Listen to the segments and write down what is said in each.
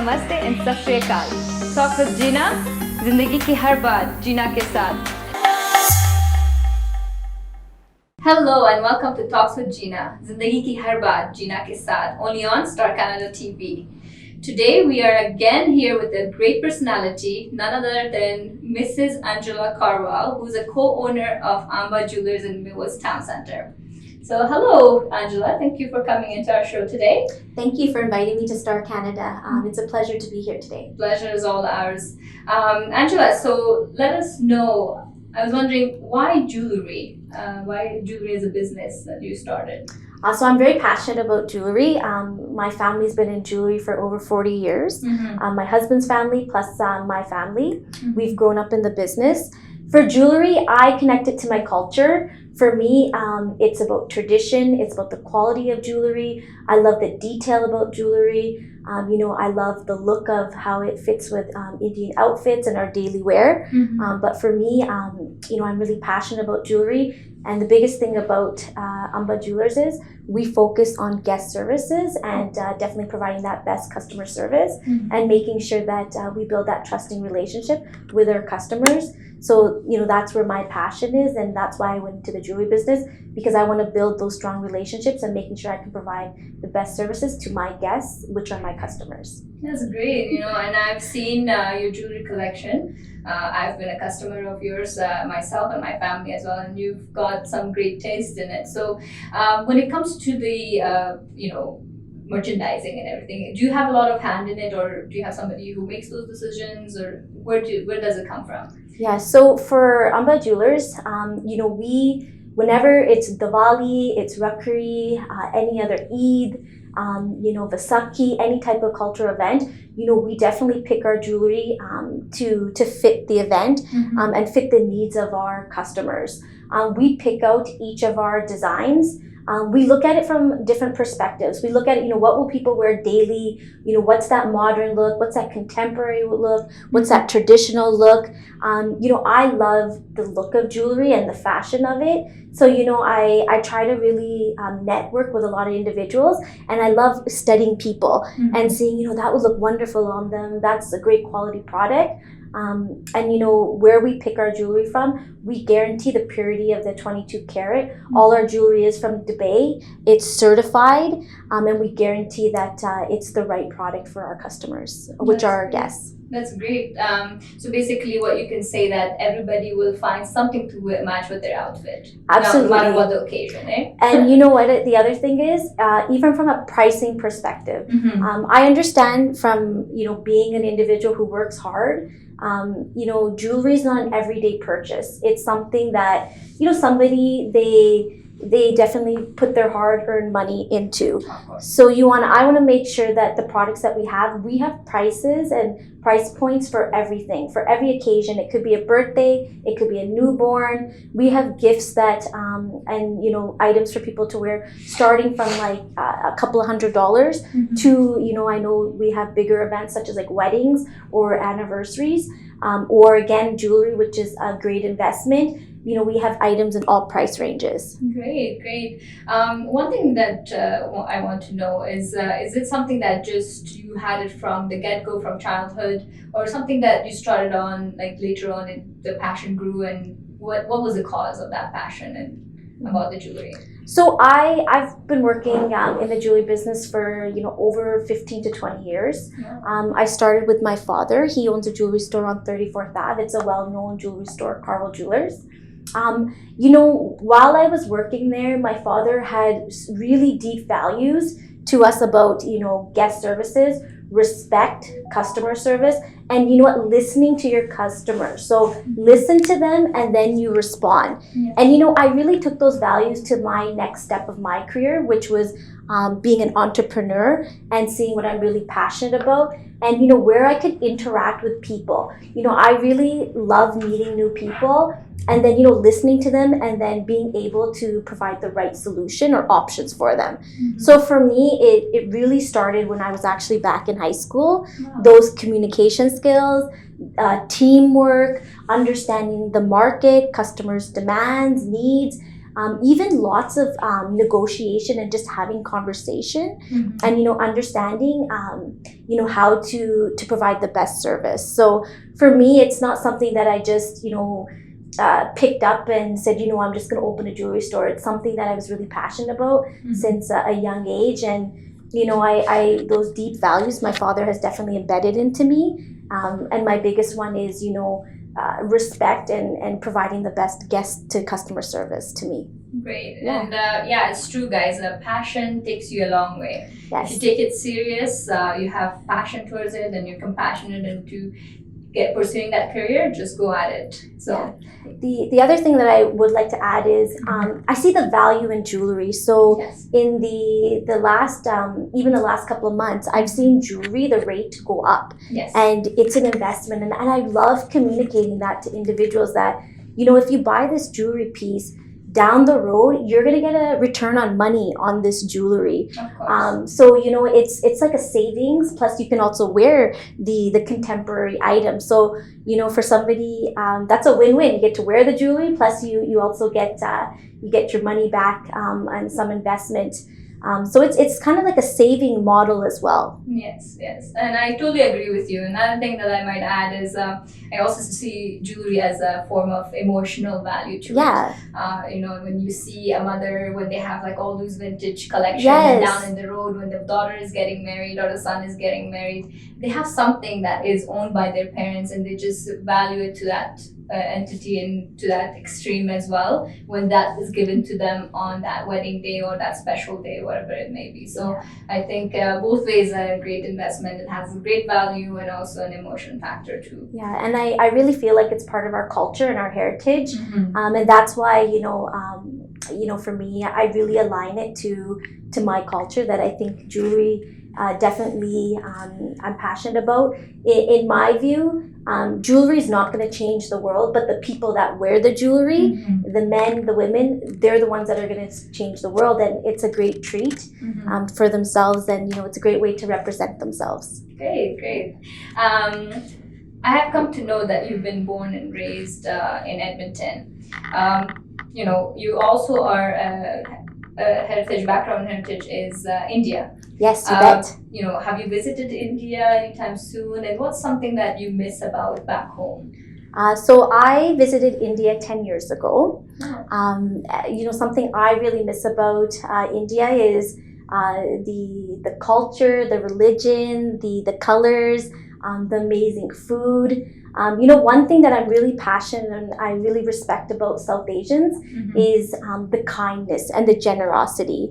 नमस्ते and सत श्री अकाल. Talks with Jina, जिंदगी की हर बात जीना के साथ. Hello and welcome to Talks with Jina, जिंदगी की हर बात जीना के साथ, only on Star Canada TV. Today we are again here with a great personality, none other than Mrs. Angela Karwal, who's a co-owner of Amba Jewelers in Milwaukee's Town Center. So hello, Angela. Thank you for coming into our show today. Thank you for inviting me to Star Canada. It's a pleasure to be here today. Pleasure is all ours. Angela, so let us know, I was wondering, why jewelry? Why jewelry as a business that you started? So I'm very passionate about jewelry. My family's been in jewelry for over 40 years. My husband's family plus my family. We've grown up in the business. For jewelry, I connect it to my culture. For me, it's about tradition. It's about the quality of jewelry. I love the detail about jewelry. I love the look of how it fits with Indian outfits and our daily wear. But for me, I'm really passionate about jewelry. And the biggest thing about Amba Jewelers is we focus on guest services and definitely providing that best customer service and making sure that we build that trusting relationship with our customers. So, that's where my passion is, and that's why I went into the jewelry business, because I want to build those strong relationships and making sure I can provide the best services to my guests, which are my customers. That's great, and I've seen your jewelry collection. I've been a customer of yours myself and my family as well, and you've got some great taste in it. So when it comes to the, merchandising and everything, do you have a lot of hand in it, or do you have somebody who makes those decisions, or where does it come from? Yeah, so for Amba Jewelers, whenever it's Diwali, it's Rakhi, any other Eid, Vaisakhi, any type of cultural event, we definitely pick our jewelry to fit the event and fit the needs of our customers. We pick out each of our designs. We look at it from different perspectives. We look at it, what will people wear daily? What's that modern look? What's that contemporary look? What's that traditional look? I love the look of jewelry and the fashion of it. So, I try to really network with a lot of individuals, and I love studying people and seeing, that would look wonderful on them. That's a great quality product. Where we pick our jewelry from, we guarantee the purity of the 22 karat. All our jewelry is from Dubai. It's certified, and we guarantee that it's the right product for our customers, which are our guests. That's great. So basically what you can say that everybody will find something to match with their outfit. Absolutely. No matter what the occasion, eh? And you know what the other thing is, even from a pricing perspective, I understand from, being an individual who works hard, jewelry is not an everyday purchase. It's something that, somebody, they definitely put their hard-earned money into. So I want to make sure that the products that we have prices and price points for everything, for every occasion. It could be a birthday, it could be a newborn. We have gifts that, items for people to wear, starting from like a couple of $100 to, I know we have bigger events such as like weddings or anniversaries, or again, jewelry, which is a great investment. We have items in all price ranges. Great. One thing that I want to know is it something that just you had it from the get-go, from childhood, or something that you started on like later on and the passion grew, and what was the cause of that passion and about the jewelry? So I've been working in the jewelry business for over 15 to 20 years. I started with my father. He owns a jewelry store on 34th Ave. It's a well-known jewelry store, Karwal Jewelers. While I was working there, my father had really deep values to us about, guest services, respect, customer service, and listening to your customers. So listen to them and then you respond. Yeah. And I really took those values to my next step of my career, which was being an entrepreneur and seeing what I'm really passionate about, and where I could interact with people. I really love meeting new people, and then listening to them, and then being able to provide the right solution or options for them. So for me, it really started when I was actually back in high school. Those communication skills, teamwork, understanding the market, customers' demands, needs, even lots of negotiation and just having conversation and understanding how to provide the best service. So for me, it's not something that I just picked up and said, I'm just going to open a jewelry store. It's something that I was really passionate about since a young age. And I those deep values my father has definitely embedded into me. And my biggest one is respect and providing the best guest to customer service to me. Great. Yeah. And it's true, guys. Passion takes you a long way. Yes. If you take it serious, you have passion towards it, and you're compassionate into pursuing that career, just go at it. So. Yeah. The other thing that I would like to add is I see the value in jewelry. So yes. in the last even the last couple of months, I've seen jewelry, the rate go up. Yes. And it's an investment, and I love communicating that to individuals that if you buy this jewelry piece, down the road you're going to get a return on money on this jewelry. Of course. So it's like a savings, plus you can also wear the contemporary item. So for somebody that's a win-win. You get to wear the jewelry, plus you also get your money back on some investment. So it's kind of like a saving model as well. Yes, and I totally agree with you. Another thing that I might add is I also see jewelry as a form of emotional value too. Yeah. When you see a mother, when they have like all those vintage collections Yes. down in the road, when the daughter is getting married or the son is getting married, they have something that is owned by their parents, and they just value it to that entity and to that extreme as well, when that is given to them on that wedding day or that special day, whatever it may be. So I think both ways are a great investment. It has a great value and also an emotion factor too. Yeah, and I really feel like it's part of our culture and our heritage. And that's why for me, I really align it to my culture, that I think jewelry definitely I'm passionate about. In my view, jewelry is not going to change the world, but the people that wear the jewelry, the men, the women, they're the ones that are going to change the world. And it's a great treat for themselves, and it's a great way to represent themselves. Great. I have come to know that you've been born and raised in Edmonton. You also are heritage is India. Yes, you bet. Have you visited India anytime soon? And what's something that you miss about back home? So I visited India 10 years ago. Oh. Something I really miss about India is the culture, the religion, the colors, the amazing food. One thing that I'm really passionate and I really respect about South Asians is the kindness and the generosity.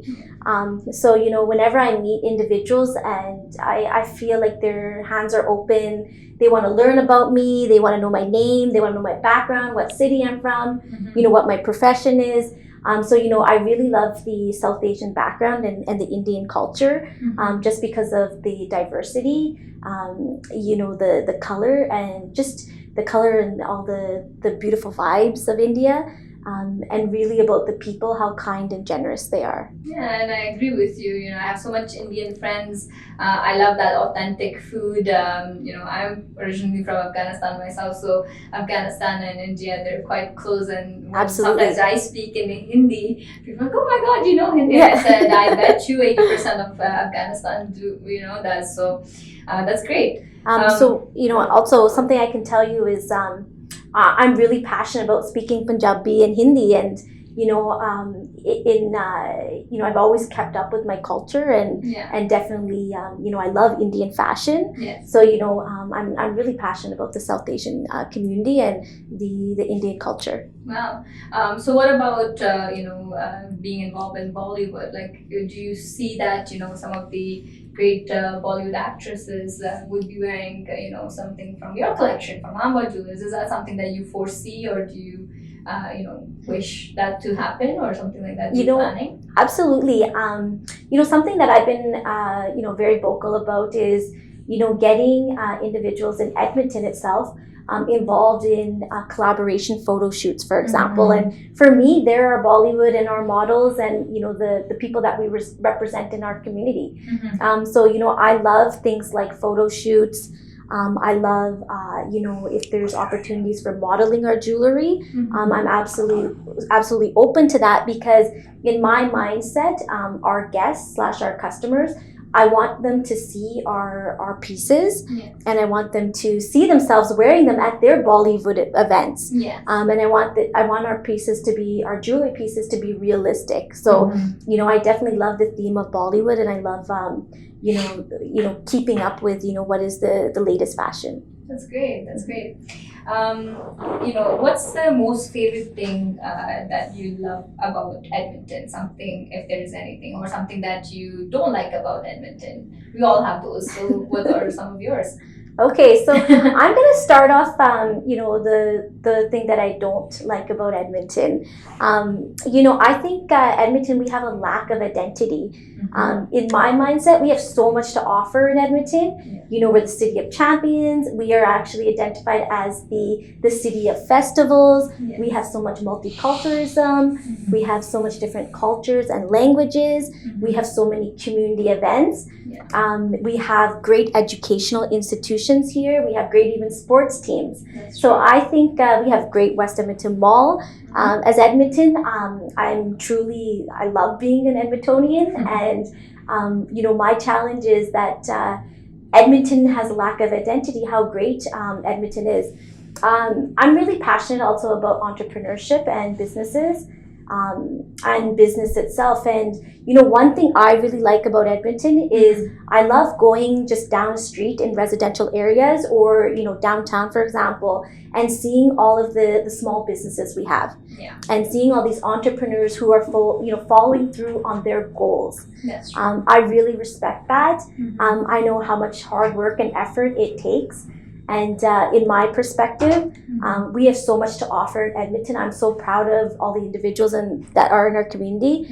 So whenever I meet individuals and I feel like their hands are open, they want to learn about me, they want to know my name, they want to know my background, what city I'm from, what my profession is. So I really love the South Asian background and the Indian culture, just because of the diversity, the color, and just the color and all the beautiful vibes of India, and really about the people, how kind and generous they are. Yeah, and I agree with you. I have so much Indian friends. I love that authentic food. I'm originally from Afghanistan myself, so Afghanistan and India, they're quite close. And Absolutely. sometimes I speak in Hindi, people are like, oh my God, you know Hindi. Yeah. I said, I bet you 80% of Afghanistan does. So that's great. So also something I can tell you is I'm really passionate about speaking Punjabi and Hindi, and I've always kept up with my culture, and definitely I love Indian fashion. Yes. So I'm really passionate about the South Asian community and the Indian culture. Wow. So what about being involved in Bollywood? Like, do you see that some of the great Bollywood actresses would be wearing something from your collection, from Amba Jewelers? Is that something that you foresee, or do you wish that to happen, or something like that? Planning? Absolutely. Something that I've been very vocal about is getting individuals in Edmonton itself involved in collaboration photo shoots, for example. And for me, there are Bollywood and our models, and the people that we represent in our community. So I love things like photo shoots, I love, if there's opportunities for modeling our jewelry, I'm absolutely open to that, because in my mindset, our guests / our customers, I want them to see our pieces, and I want them to see themselves wearing them at their Bollywood events. And I want our jewelry pieces to be realistic. So, I definitely love the theme of Bollywood, and I love, keeping up with, what is the latest fashion. That's great. That's great. What's the most favorite thing that you love about Edmonton? Something, if there is anything, or something that you don't like about Edmonton. We all have those. So, what are some of yours? Okay, so I'm going to start off, the thing that I don't like about Edmonton. I think Edmonton, we have a lack of identity. In my mindset, we have so much to offer in Edmonton. We're the city of champions. We are actually identified as the city of festivals. We have so much multiculturalism. We have so much different cultures and languages. We have so many community events. We have great educational institutions here. We have great even sports teams. So I think we have great West Edmonton Mall. As Edmonton, I love being an Edmontonian, and my challenge is that Edmonton has a lack of identity. How great Edmonton is. I'm really passionate also about entrepreneurship and businesses. And business itself. And, one thing I really like about Edmonton is I love going just down a street in residential areas, or, downtown, for example, and seeing all of the small businesses we have. And seeing all these entrepreneurs who are following through on their goals. That's true. I really respect that. I know how much hard work and effort it takes. And in my perspective, we have so much to offer in Edmonton. I'm so proud of all the individuals that are in our community,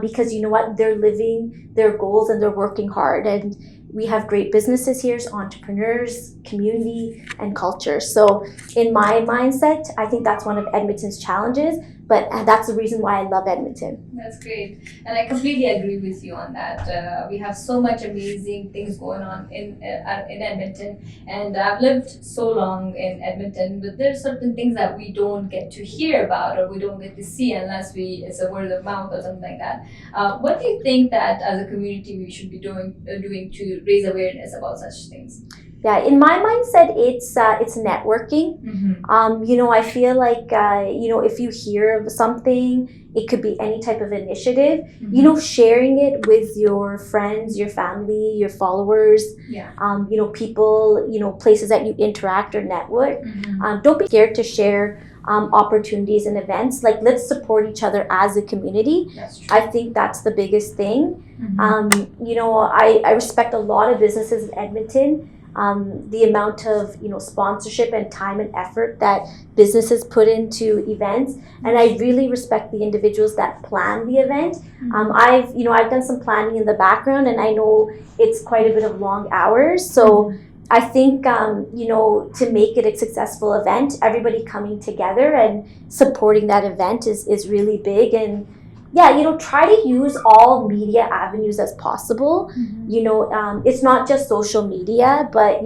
because you know what? They're living their goals and they're working hard. And we have great businesses here, entrepreneurs, community, and culture. So in my mindset, I think that's one of Edmonton's challenges. But that's the reason why I love Edmonton. That's great. And I completely agree with you on that. We have so much amazing things going on in Edmonton. And I've lived so long in Edmonton, but there's certain things that we don't get to hear about, or we don't get to see unless it's a word of mouth or something like that. What do you think that as a community we should be doing to raise awareness about such things? Yeah, in my mindset, it's networking. I feel like if you hear of something, it could be any type of initiative. Sharing it with your friends, your family, your followers. People, places that you interact or network. Don't be scared to share opportunities and events. Like, let's support each other as a community. That's true. I think that's the biggest thing. I respect a lot of businesses in Edmonton. The amount of sponsorship and time and effort that businesses put into events, and I really respect the individuals that plan the event. I've done some planning in the background, and I know it's quite a bit of long hours. So I think to make it a successful event, everybody coming together and supporting that event is really big. And try to use all media avenues as possible. It's not just social media, but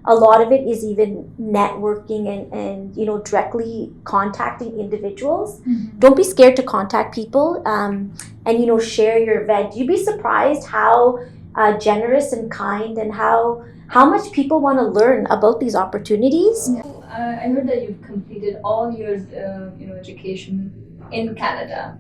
a lot of it is even networking and directly contacting individuals. Don't be scared to contact people, and share your event. You'd be surprised how generous and kind, and how much people want to learn about these opportunities. I heard that you've completed all your education in Canada.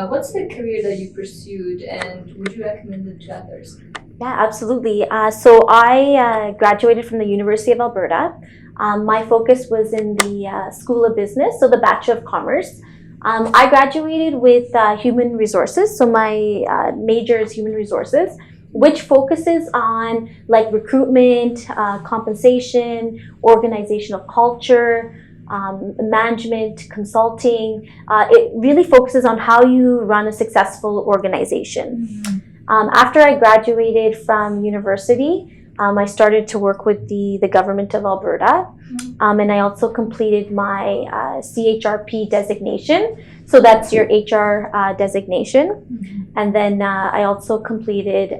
What's the career that you pursued, and would you recommend it to others? Yeah, absolutely. So I graduated from the University of Alberta. My focus was in the School of Business, so the Bachelor of Commerce. I graduated with human resources, so my major is human resources, which focuses on like recruitment, compensation, organizational culture, management, consulting. It really focuses on how you run a successful organization. After I graduated from university, I started to work with the government of Alberta, and I also completed my CHRP designation. So that's your HR designation. And then I also completed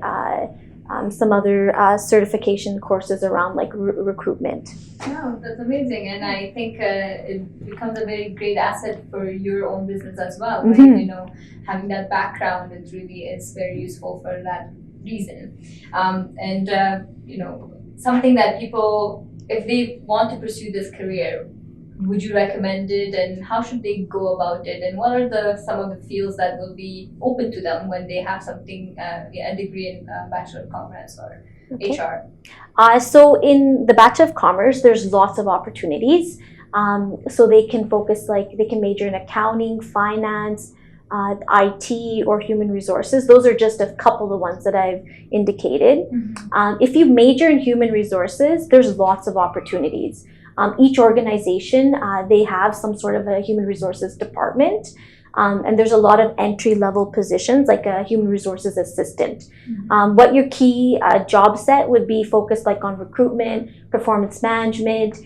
some other certification courses around like recruitment. Oh, that's amazing, and I think it becomes a very great asset for your own business as well, right? Mm-hmm. You know, having that background, it really is very useful for that reason. And you know, something that people, if they want to pursue this career, would you recommend it, and how should they go about it, and what are some of the fields that will be open to them when they have something, a degree in Bachelor of Commerce or Okay. HR? So in the Bachelor of Commerce, there's lots of opportunities. So they can focus, like they can major in accounting, finance, IT, or human resources. Those are just a couple of the ones that I've indicated. Mm-hmm. If you major in human resources, there's lots of opportunities. Each organization, they have some sort of a human resources department. And there's a lot of entry-level positions, like a human resources assistant. Mm-hmm. What your key job set would be focused like on recruitment, performance management,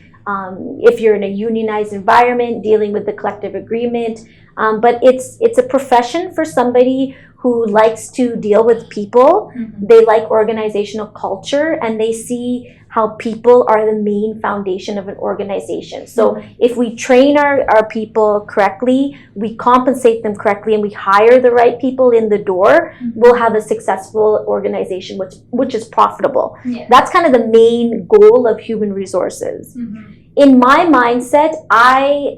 if you're in a unionized environment, dealing with the collective agreement. But it's a profession for somebody who likes to deal with people. Mm-hmm. They like organizational culture, and they see how people are the main foundation of an organization. So if we train our people correctly, we compensate them correctly, and we hire the right people in the door, we'll have a successful organization which is profitable. Yeah. That's kind of the main goal of human resources. Mm-hmm. In my mindset,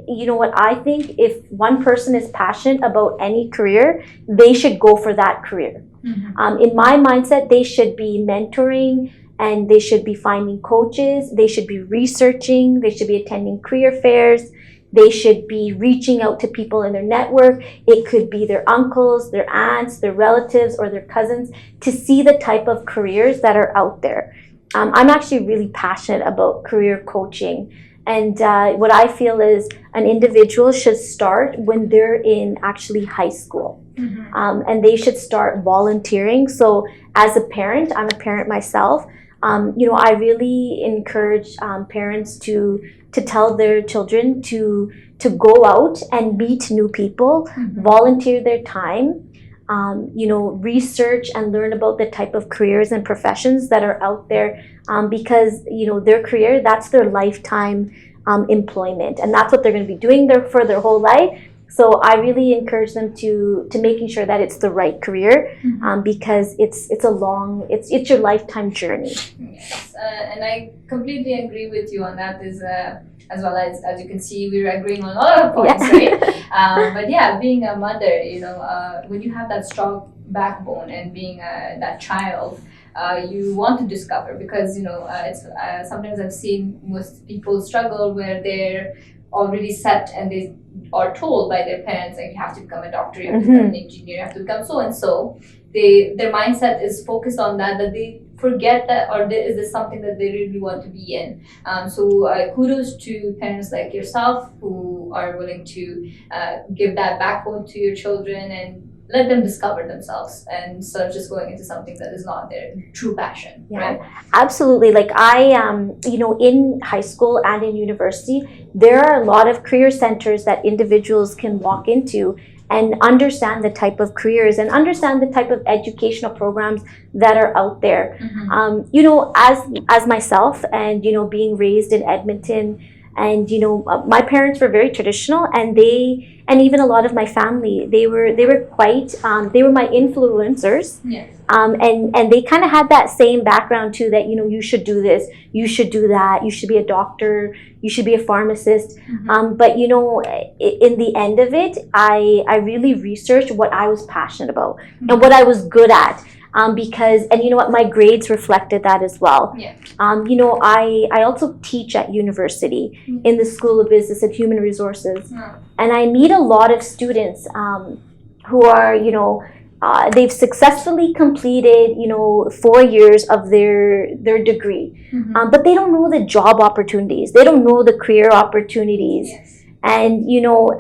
you know what I think, if one person is passionate about any career, they should go for that career. Mm-hmm. In my mindset, they should be mentoring, and they should be finding coaches, they should be researching, they should be attending career fairs, they should be reaching out to people in their network. It could be their uncles, their aunts, their relatives, or their cousins, to see the type of careers that are out there. I'm actually really passionate about career coaching. And what I feel is an individual should start when they're in actually high school. Mm-hmm. And they should start volunteering. So as a parent, I'm a parent myself, you know, I really encourage parents to tell their children to go out and meet new people, Mm-hmm. volunteer their time, you know, research and learn about the type of careers and professions that are out there, because, you know, their career, that's their lifetime employment, and that's what they're going to be doing for their whole life. So I really encourage them to making sure that it's the right career, Mm-hmm. because it's it's your lifetime journey. Yes, and I completely agree with you on that. As well as you can see, we're agreeing on a lot of points, Yeah. right? But yeah, being a mother, you know, when you have that strong backbone and being that child, you want to discover, because you know it's sometimes I've seen most people struggle where they're already set and they are told by their parents, like, you have to become a doctor, you have to become an engineer, you have to become so and so. Their mindset is focused on that they forget that, or is this something that they really want to be in? So kudos to parents like yourself who are willing to give that backbone to your children and let them discover themselves, and instead of just going into something that is not their true passion. Yeah, right? absolutely. Like you know, in high school and in university, there are a lot of career centers that individuals can walk into and understand the type of careers and understand the type of educational programs that are out there. Mm-hmm. You know, as myself, and you know, being raised in Edmonton, and you know, my parents were very traditional, and even a lot of my family, they were quite they were my influencers. Yes. And they kind of had that same background too, that you know, you should do this, you should do that, you should be a doctor, you should be a pharmacist. Mm-hmm. But you know, in the end of it, I really researched what I was passionate about, Mm-hmm. and what I was good at. Because, and you know what, my grades reflected that as well. Yeah. You know, I also teach at university in the School of Business and Human Resources, and I meet a lot of students who are, you know, they've successfully completed, you know, 4 years of their degree, Mm-hmm. but they don't know the job opportunities. They don't know the career opportunities. Yes. And you know,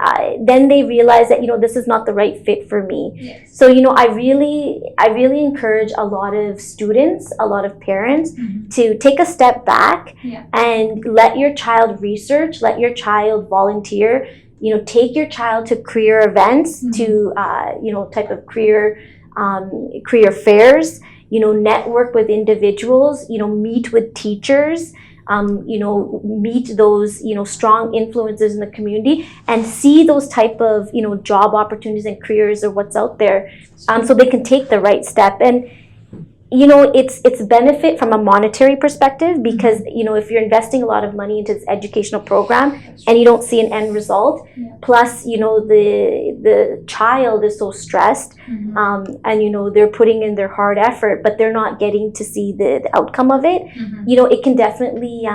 then they realize that, you know, this is not the right fit for me. Yes. So you know, I really encourage a lot of students, a lot of parents, Mm-hmm. to take a step back, Yeah. and let your child research, let your child volunteer. You know, take your child to career events, Mm-hmm. to you know, type of career fairs. network with individuals, meet with teachers, meet those, strong influences in the community and see those type of, job opportunities and careers or what's out there, so they can take the right step. And it's benefit from a monetary perspective because if you're investing a lot of money into this educational program and you don't see an end result, plus the child is so stressed, and they're putting in their hard effort but they're not getting to see the outcome of it, it can definitely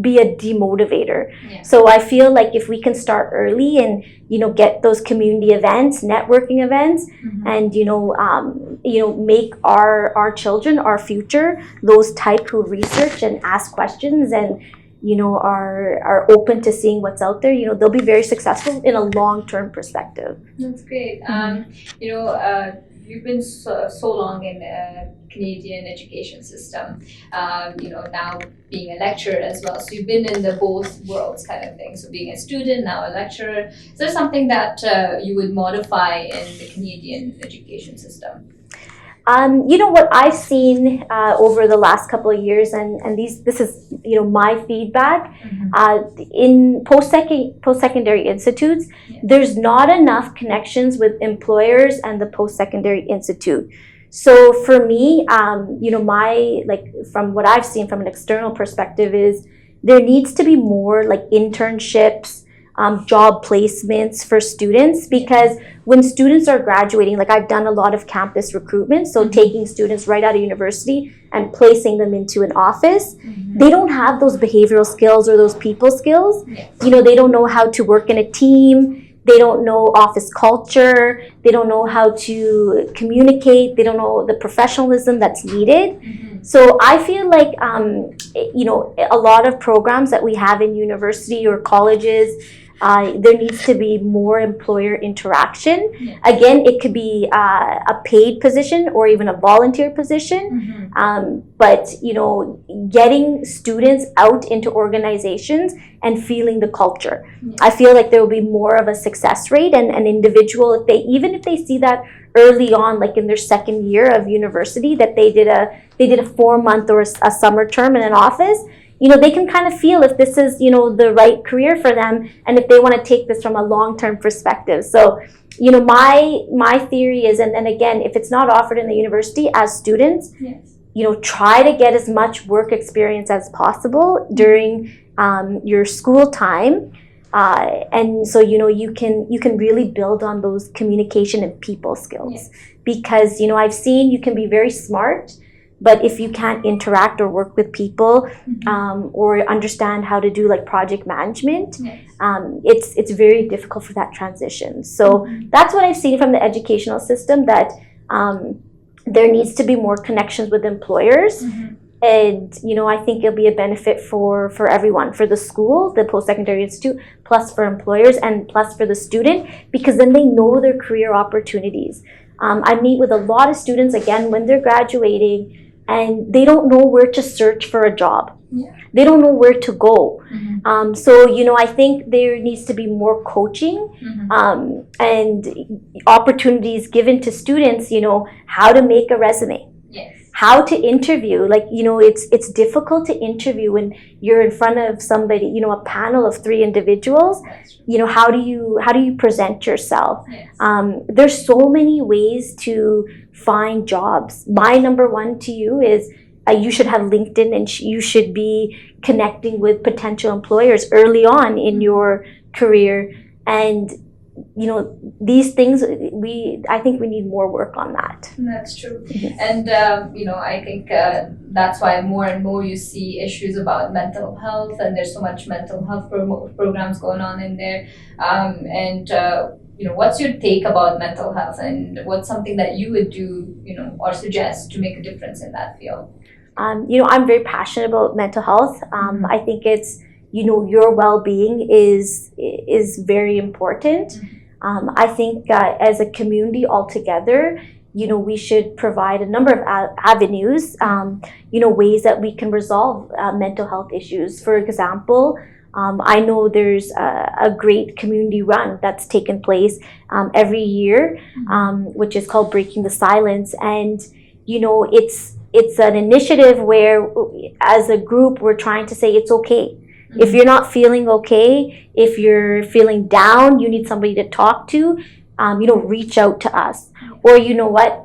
be a demotivator. So I feel like if we can start early and get those community events, networking events, and make our children, our future, those type who research and ask questions and are open to seeing what's out there, they'll be very successful in a long-term perspective. That's great. You've been so long in Canadian education system, now being a lecturer as well. So you've been in the both worlds kind of thing. So being a student, now a lecturer. Is there something that you would modify in the Canadian education system? What I've seen over the last couple of years, and this is my feedback, in post-secondary institutes, there's not enough connections with employers and the post-secondary institute. So for me, my from what I've seen from an external perspective is there needs to be more internships, job placements for students, because when students are graduating, I've done a lot of campus recruitment, so taking students right out of university and placing them into an office, they don't have those behavioral skills or those people skills. They don't know how to work in a team. They don't know office culture. They don't know how to communicate. They don't know the professionalism that's needed. So I feel like, a lot of programs that we have in university or colleges, there needs to be more employer interaction. Again, it could be a paid position or even a volunteer position. But, getting students out into organizations and feeling the culture. I feel like there will be more of a success rate, and an individual, even if they see that early on, in their second year of university, that they did a 4-month or a summer term in an office, they can kind of feel if this is, the right career for them and if they want to take this from a long-term perspective. So, my theory is, and again, if it's not offered in the university as students, try to get as much work experience as possible during your school time. And so, you can really build on those communication and people skills, because, I've seen you can be very smart, but if you can't interact or work with people, or understand how to do project management, it's very difficult for that transition. So that's what I've seen from the educational system, that there needs to be more connections with employers. And, I think it'll be a benefit for everyone, for the school, the post-secondary institute, plus for employers and plus for the student, because then they know their career opportunities. I meet with a lot of students, again, when they're graduating, and they don't know where to search for a job. They don't know where to go. So, I think there needs to be more coaching, and opportunities given to students, how to make a resume. How to interview, it's difficult to interview when you're in front of somebody, a panel of 3 individuals. How do you present yourself? There's so many ways to find jobs. My number one to you is you should have LinkedIn, and you should be connecting with potential employers early on in your career. And these things, I think we need more work on that. That's true. And I think that's why more and more you see issues about mental health, and there's so much mental health programs going on in there. What's your take about mental health, and what's something that you would do, or suggest to make a difference in that field? I'm very passionate about mental health. I think it's, your well-being is very important. I think as a community altogether, we should provide a number of avenues, ways that we can resolve mental health issues. For example, I know there's a great community run that's taken place every year, which is called Breaking the Silence. And it's an initiative where, as a group, we're trying to say it's okay. If you're not feeling okay, if you're feeling down, you need somebody to talk to, reach out to us. Or you know what,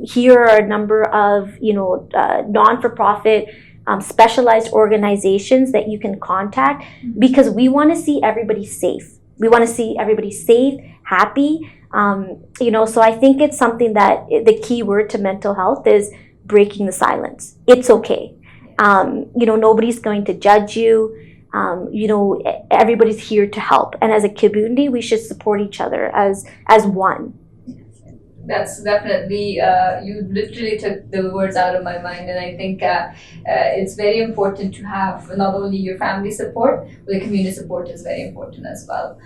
here are a number of, non-for-profit, specialized organizations that you can contact, because we want to see everybody safe. We want to see everybody safe, happy. So I think it's something that the key word to mental health is breaking the silence. It's okay. Nobody's going to judge you. Everybody's here to help, and as a community, we should support each other as one. That's definitely, you literally took the words out of my mind, and I think it's very important to have not only your family support, but the community support is very important as well.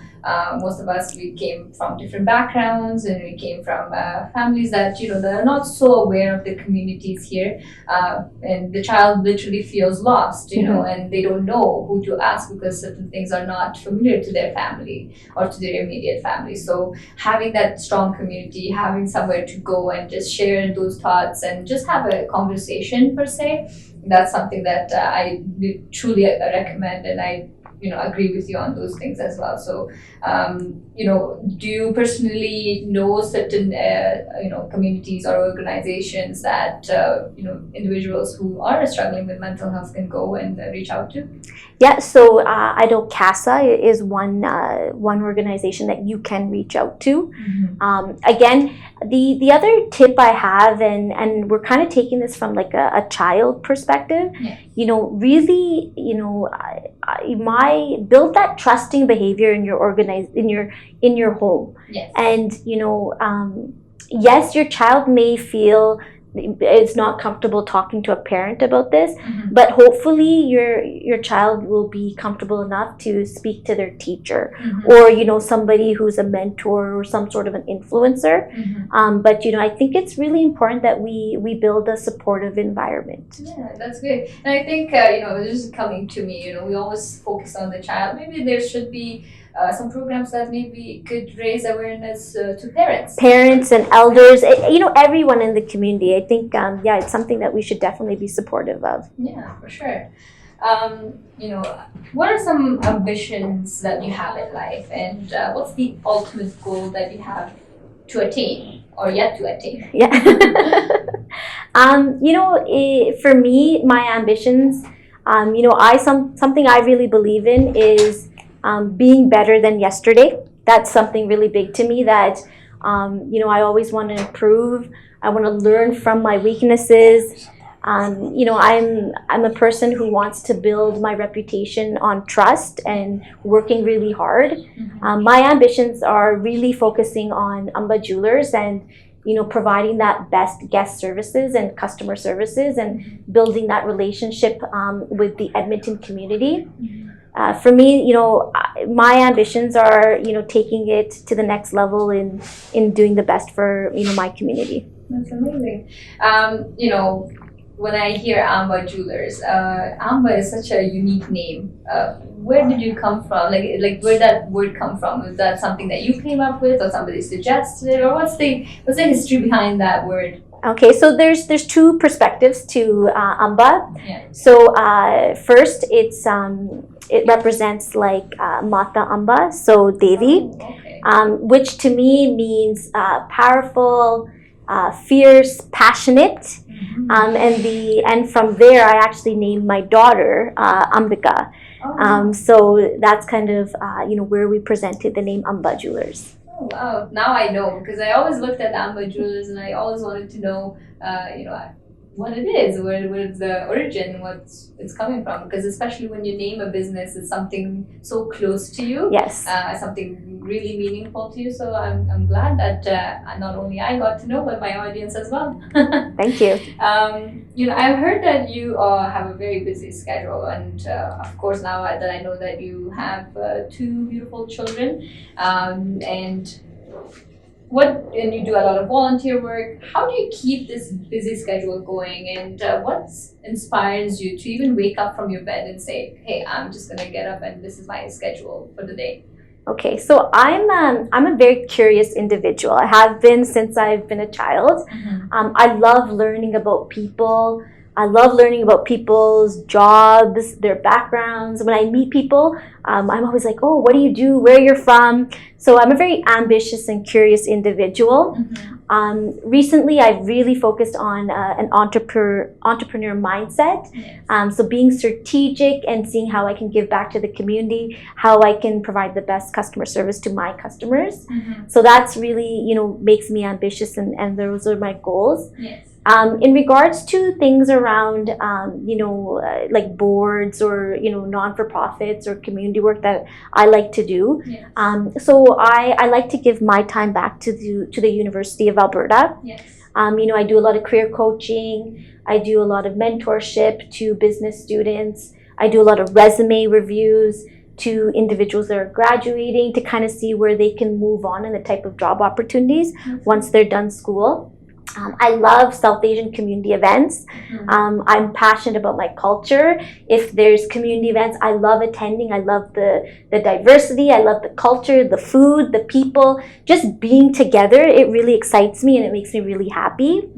Most of us, we came from different backgrounds, and we came from families that that are not so aware of the communities here, and the child literally feels lost, and they don't know who to ask because certain things are not familiar to their family or to their immediate family. So having that strong community, having somewhere to go and just share those thoughts and just have a conversation per se, that's something that I truly recommend, and I agree with you on those things as well. So do you personally know certain communities or organizations that individuals who are struggling with mental health can go and reach out to? Yeah, so I know CASA is one organization that you can reach out to. Again, the other tip I have, and we're kind of taking this from like a child perspective, really, build that trusting behavior in your in your home. Yes. And yes, your child may feel it's not comfortable talking to a parent about this, but hopefully your child will be comfortable enough to speak to their teacher, or somebody who's a mentor or some sort of an influencer. But I think it's really important that we build a supportive environment. Yeah, that's good. And I think this is coming to me. We always focus on the child. Maybe there should be some programs that maybe could raise awareness to parents and elders, everyone in the community. I think it's something that we should definitely be supportive of. Yeah, for sure. What are some ambitions that you have in life, and what's the ultimate goal that you have to attain or yet to attain? Yeah. For me, my ambitions, something I really believe in is being better than yesterday. That's something really big to me that, I always want to improve. I want to learn from my weaknesses. I'm a person who wants to build my reputation on trust and working really hard. My ambitions are really focusing on Amba Jewelers and providing that best guest services and customer services and building that relationship with the Edmonton community. For me, my ambitions are, taking it to the next level in doing the best for, my community. That's amazing. When I hear Amba Jewelers, Amba is such a unique name. Where did you come from? Like where that word come from? Was that something that you came up with, or somebody suggested, or what's the history behind that word? Okay, so there's two perspectives to Amba. Yeah. So first, it represents like Mata Amba, so Devi, Okay. Which to me means powerful, fierce, passionate. And from there, I actually named my daughter Ambika. So that's kind of where we presented the name Amba Jewelers. Oh, wow. Now I know, because I always looked at Amba Jewelers and I always wanted to know, what it is, where's the origin, what's it's coming from. Because especially when you name a business, it's something so close to you. Yes. Something really meaningful to you. So I'm glad that not only I got to know, but my audience as well. Thank you. I've heard that you have a very busy schedule, and of course now that I know that you have two beautiful children, and you do a lot of volunteer work. How do you keep this busy schedule going, and what inspires you to even wake up from your bed and say, hey, I'm just gonna get up and this is my schedule for the day? Okay, so I'm a very curious individual. I have been since I've been a child. I love learning about people. I love learning about people's jobs, their backgrounds. When I meet people, I'm always like, "Oh, what do you do? Where you're from?" So I'm a very ambitious and curious individual. Recently, I've really focused on an entrepreneur mindset. So being strategic and seeing how I can give back to the community, how I can provide the best customer service to my customers. So that's really, makes me ambitious, and those are my goals. Yes. In regards to things around, like boards or, non-for-profits or community work that I like to do. Yes. So I like to give my time back to the University of Alberta. Yes. I do a lot of career coaching. I do a lot of mentorship to business students. I do a lot of resume reviews to individuals that are graduating to kind of see where they can move on and the type of job opportunities once they're done school. I love South Asian community events. I'm passionate about my culture. If there's community events, I love attending. I love the diversity. I love the culture, the food, the people. Just being together, it really excites me and it makes me really happy.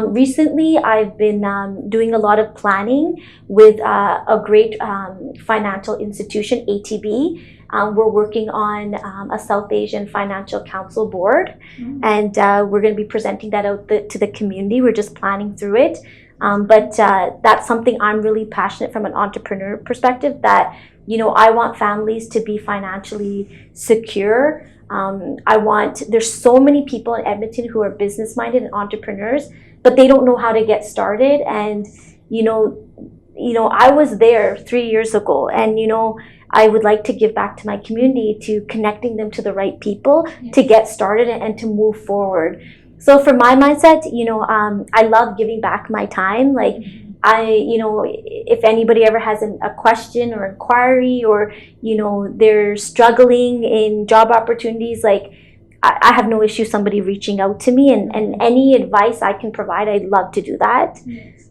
Recently, I've been doing a lot of planning with a great financial institution, ATB. We're working on a South Asian Financial Council board, and we're going to be presenting that out to the community. We're just planning through it. But that's something I'm really passionate from an entrepreneur perspective, that, I want families to be financially secure. There's so many people in Edmonton who are business minded and entrepreneurs, but they don't know how to get started. And, I was there 3 years ago, and, I would like to give back to my community to connecting them to the right people to get started and to move forward. So for my mindset, I love giving back my time. Like, if anybody ever has a question or inquiry, or, they're struggling in job opportunities, like, I have no issue somebody reaching out to me, and any advice I can provide, I'd love to do that.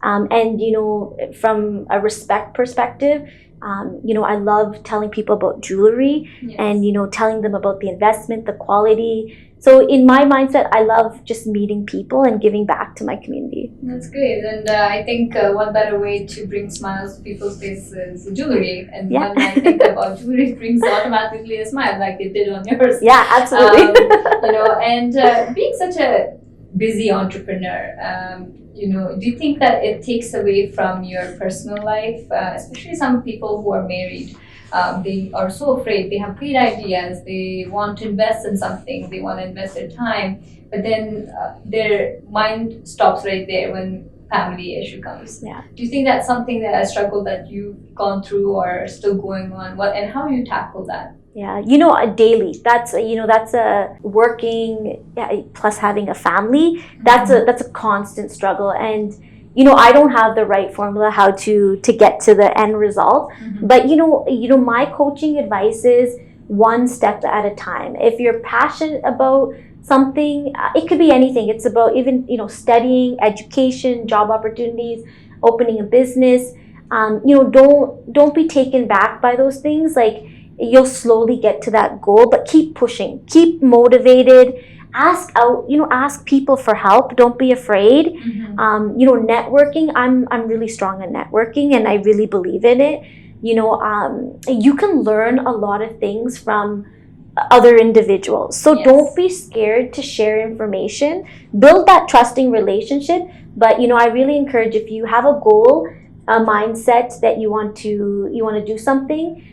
And, from a respect perspective, I love telling people about jewelry and, telling them about the investment, the quality. So in my mindset, I love just meeting people and giving back to my community. That's great. And I think one better way to bring smiles to people's faces is jewelry. And when I think about jewelry, it brings automatically a smile, like it did on yours. Yeah, absolutely. And being such a busy entrepreneur, do you think that it takes away from your personal life, especially some people who are married? They are so afraid. They have great ideas. They want to invest in something. They want to invest their time, but then their mind stops right there when family issue comes. Yeah. Do you think that's something, that a struggle that you've gone through or still going on? And how do you tackle that? Yeah, daily. That's a working plus having a family. That's a constant struggle, and I don't have the right formula how to get to the end result. But my coaching advice is one step at a time. If you're passionate about something, it could be anything. It's about even studying, education, job opportunities, opening a business. Don't be taken back by those things. Like, you'll slowly get to that goal, but keep pushing, keep motivated, ask people for help. Don't be afraid. Networking, I'm really strong in networking, and I really believe in it. You can learn a lot of things from other individuals. So don't be scared to share information. Build that trusting relationship. But I really encourage, if you have a goal, a mindset that you want to do something,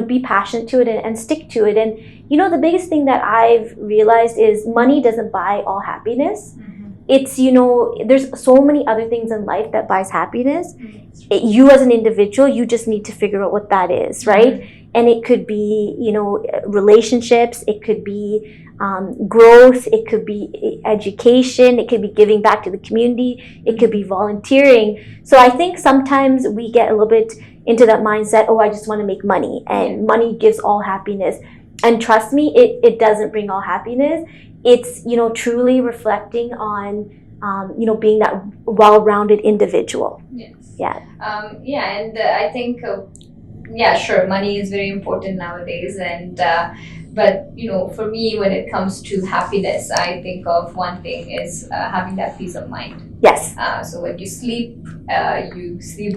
be passionate to it and stick to it. And the biggest thing that I've realized is money doesn't buy all happiness. It's there's so many other things in life that buys happiness. You as an individual, you just need to figure out what that is, right? And it could be relationships, it could be growth, it could be education, it could be giving back to the community, it could be volunteering. So I think sometimes we get a little bit into that mindset, I just want to make money, and money gives all happiness. And trust me, it doesn't bring all happiness. It's truly reflecting on being that well-rounded individual. Yes. Yeah. And I think Yeah, sure, money is very important nowadays, and but for me, when it comes to happiness, I think of one thing is having that peace of mind. Yes. So when you sleep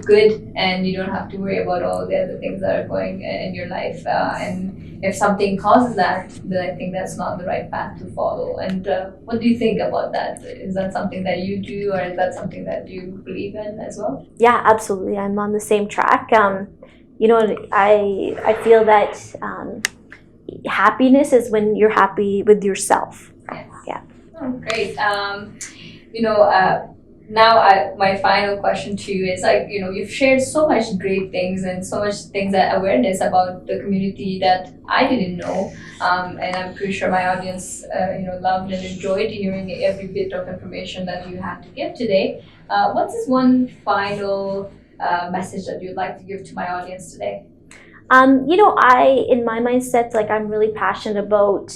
good, and you don't have to worry about all the other things that are going in your life. And if something causes that, then I think that's not the right path to follow. And what do you think about that? Is that something that you do, or is that something that you believe in as well? Yeah, absolutely. I'm on the same track. I feel that happiness is when you're happy with yourself. Yes. Yeah. Oh, great. Now my final question to you is, like, you've shared so much great things and so much things, that awareness about the community that I didn't know, and I'm pretty sure my audience loved and enjoyed hearing every bit of information that you had to give today. What's this one final message that you'd like to give to my audience today? In my mindset, like, I'm really passionate about,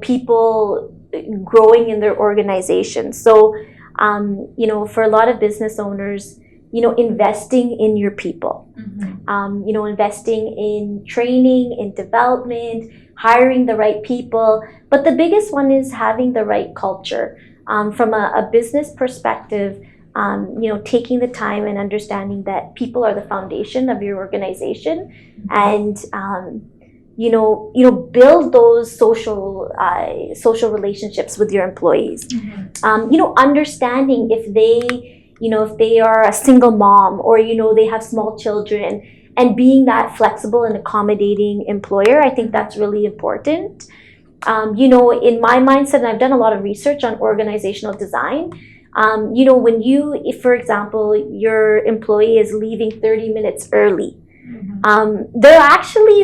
people growing in their organization. So, for a lot of business owners, investing in your people, investing in training, in development, hiring the right people. But the biggest one is having the right culture. From a business perspective, taking the time and understanding that people are the foundation of your organization, and build those social relationships with your employees. Understanding if they are a single mom, or they have small children, and being that flexible and accommodating employer, I think that's really important. In my mindset, and I've done a lot of research on organizational design. If, for example, your employee is leaving 30 minutes early, they're actually,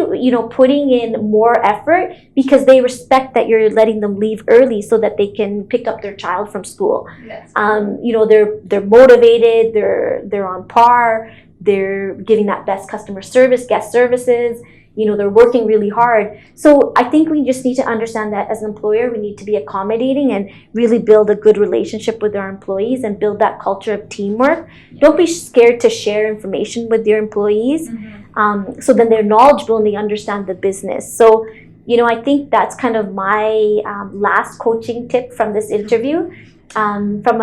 putting in more effort, because they respect that you're letting them leave early so that they can pick up their child from school. Yes. They're motivated, they're on par, they're giving that best customer service, guest services. They're working really hard. So I think we just need to understand that as an employer, we need to be accommodating and really build a good relationship with our employees and build that culture of teamwork. Don't be scared to share information with your employees. So then they're knowledgeable and they understand the business. So, I think that's kind of my last coaching tip from this interview. From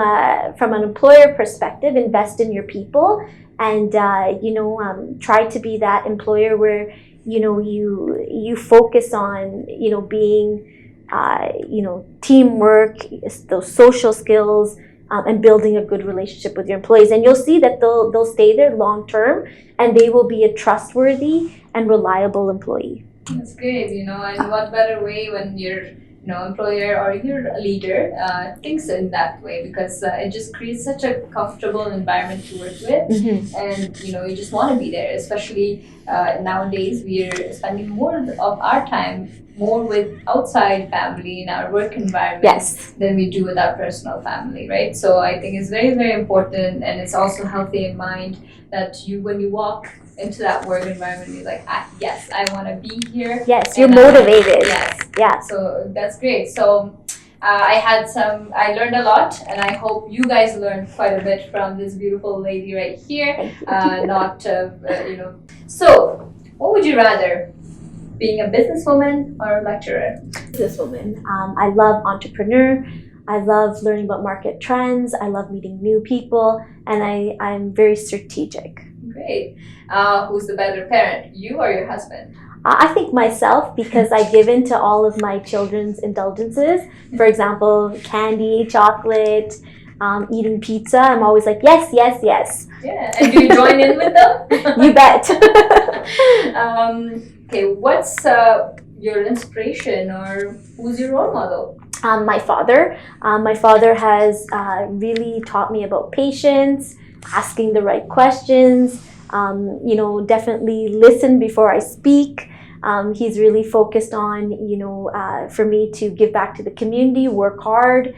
an employer perspective, invest in your people, and try to be that employer where you focus on being teamwork, those social skills, and building a good relationship with your employees. And you'll see that they'll stay there long term, and they will be a trustworthy and reliable employee. That's great, and what better way when your employer or your leader thinks in that way, because it just creates such a comfortable environment to work with. And you just want to be there, especially nowadays we're spending more of our time more with outside family in our work environment. Yes. Than we do with our personal family, right? So I think it's very, very important, and it's also healthy in mind that when you walk into that work environment, you're like, yes, I want to be here. Yes, you're motivated. Yes. Yeah. So that's great. So I learned a lot, and I hope you guys learned quite a bit from this beautiful lady right here. So what would you rather, being a businesswoman or a lecturer? Businesswoman. I love entrepreneur. I love learning about market trends. I love meeting new people, and I'm very strategic. Great. Who's the better parent, you or your husband? I think myself, because I give in to all of my children's indulgences. For example, candy, chocolate, eating pizza. I'm always like, yes, yes, yes. Yeah, and do you join in with them? You bet. Okay, what's your inspiration, or who's your role model? My father. My father has really taught me about patience, asking the right questions, definitely listen before I speak. He's really focused on, for me to give back to the community, work hard.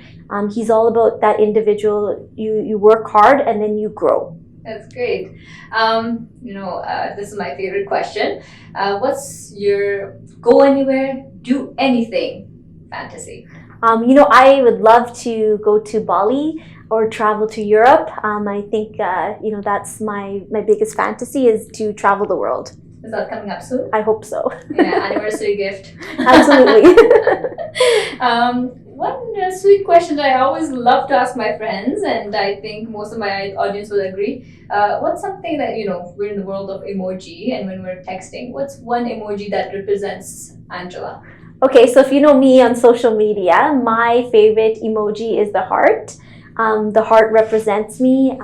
He's all about that individual. You work hard and then you grow. That's great. This is my favorite question. What's your go anywhere, do anything fantasy? I would love to go to Bali. or travel to Europe. I think that's my biggest fantasy is to travel the world. Is that coming up soon? I hope so. Yeah, anniversary gift. Absolutely. One sweet question that I always love to ask my friends, and I think most of my audience will agree. What's something that, we're in the world of emoji, and when we're texting, what's one emoji that represents Angela? Okay, so if you know me on social media, my favorite emoji is the heart. The heart represents me.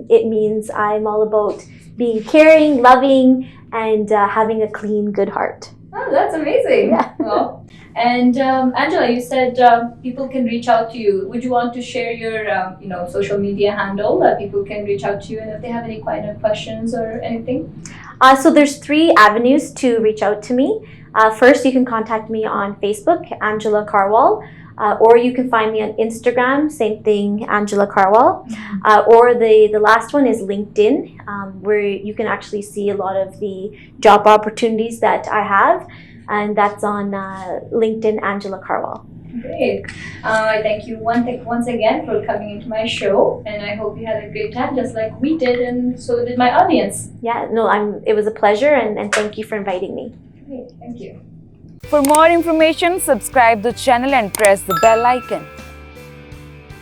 It means I'm all about being caring, loving, and having a clean, good heart. Oh, that's amazing. Yeah. Well, and Angela, you said people can reach out to you. Would you want to share your, social media handle that people can reach out to you, and if they have any kind of questions or anything? So there's 3 avenues to reach out to me. First, you can contact me on Facebook, Angela Karwal, or you can find me on Instagram, same thing, Angela Karwal, or the last one is LinkedIn, where you can actually see a lot of the job opportunities that I have, and that's on LinkedIn, Angela Karwal. Great. I thank you once again for coming into my show, and I hope you had a great time just like we did, and so did my audience. Yeah, no, it was a pleasure, and thank you for inviting me. Great, thank you. For more information, subscribe the channel and press the bell icon.